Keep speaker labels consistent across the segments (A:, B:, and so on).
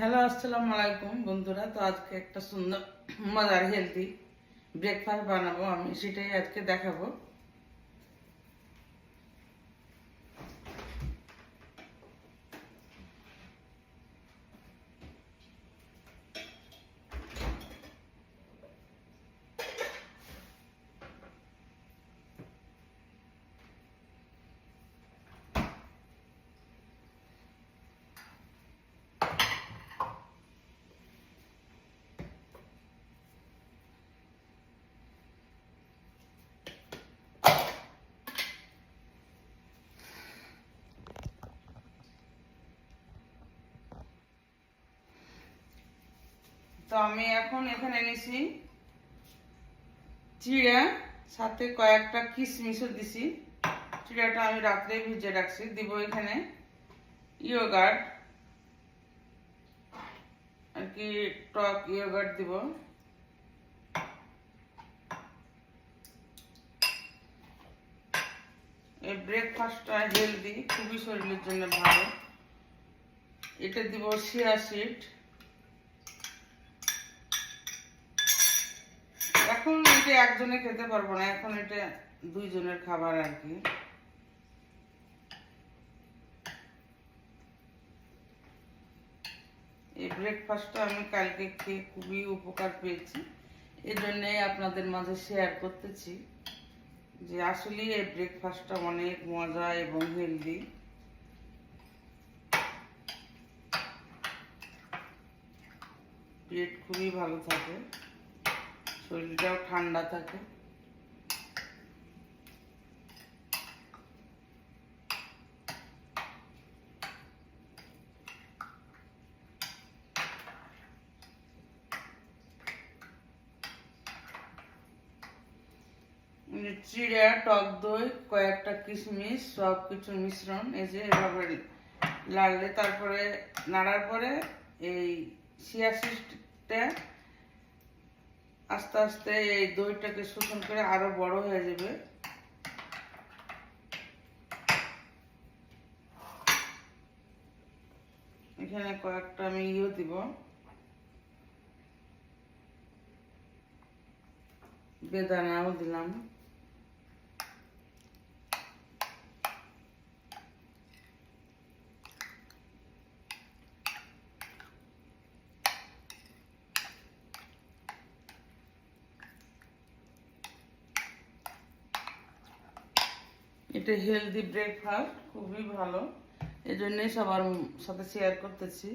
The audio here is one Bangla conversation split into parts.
A: হ্যালো, আসসালামু আলাইকুম বন্ধুরা। তো আজকে একটা সুন্দর মজার হেলদি ব্রেকফাস্ট বানাবো, আমি সেটাই আজকে দেখাবো। তো আমি এখন এখানে নিছি চিড়া, সাথে কয়েকটা কিশমিশও দিছি। চিড়াটা আমি রাত্রে ভিজে রাখছি। দিব এখানে ইয়োগার্ট, আর কি টক ইয়োগার্ট দিব। এই ব্রেকফাস্টটা হেলদি, খুবই শরীরের জন্য ভালো। এটা দিব চিয়া সিড। এখন এটা একজনে খেতে পারবো না, এখন এটা দুইজনের খাবার আর কি। এই ব্রেকফাস্টটা আমি কালকে খেয়ে খুবই উপকার পেয়েছি, এই জন্যই আপনাদের মাঝে শেয়ার করতেছি যে আসলে এই ব্রেকফাস্টটা অনেক মজা এবং হেলদি। পেট খুবই ভালো থাকে, শরীরটাও ঠান্ডা থাকে। চিড়া, টক দই, কয়েকটা কিশমিশ, সব কিছু মিশ্রণ এই যে এভাবে লাগলে, তারপরে নাড়ার পরে এই চিয়া সিডটা আস্তে আস্তে এই দইটাকে শোষণ করে আরো বড় হয়ে যাবে। এখানে কয়েকটা আমি দিব, বেদানাও দিলাম। এটা হেলদি ব্রেকফাস্ট, খুবই ভালো, এই জন্যই সবার সাথে শেয়ার করতেছি।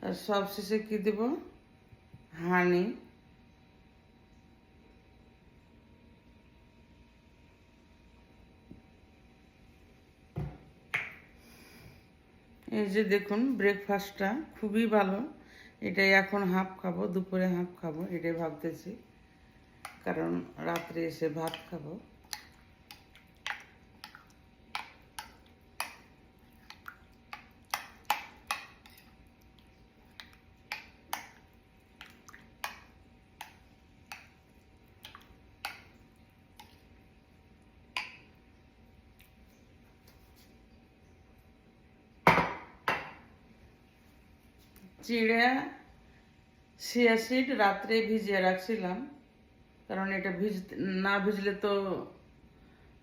A: আর সব শেষে কি দেব? হানি। এই যে দেখুন, ব্রেকফাস্টটা খুবই ভালো। এটাই এখন হাফ খাবো, দুপুরে হাফ খাবো, এটাই ভাবতেছি, কারণ রাত্রে এসে ভাত খাবো। চিড়া, চিয়া সিড রাত্রে ভিজিয়ে রাখছিলাম, কারণ এটা না ভিজলে তো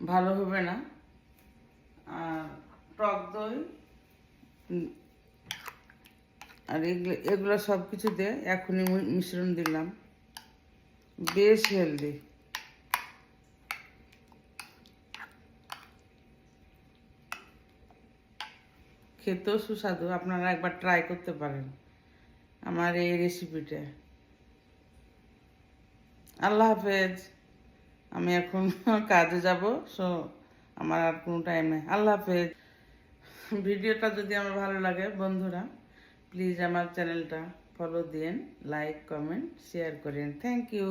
A: ভালো হবে না। আর টক দই আর এগুলো সব কিছু দিয়ে এখনই মিশ্রণ দিলাম, বেশ হেলদি। খেতেও সুস্বাদু, আপনারা একবার ট্রাই করতে পারেন আমার এই রেসিপিটা। আল্লাহ হাফেজ। আমি এখন কাজে যাব, সো আমার আর কোনো টাইম নেই। আল্লাহ হাফেজ। ভিডিওটা যদি আমার ভালো লাগে বন্ধুরা, প্লিজ আমার চ্যানেলটা ফলো দিন, লাইক, কমেন্ট, শেয়ার করেন। Thank you.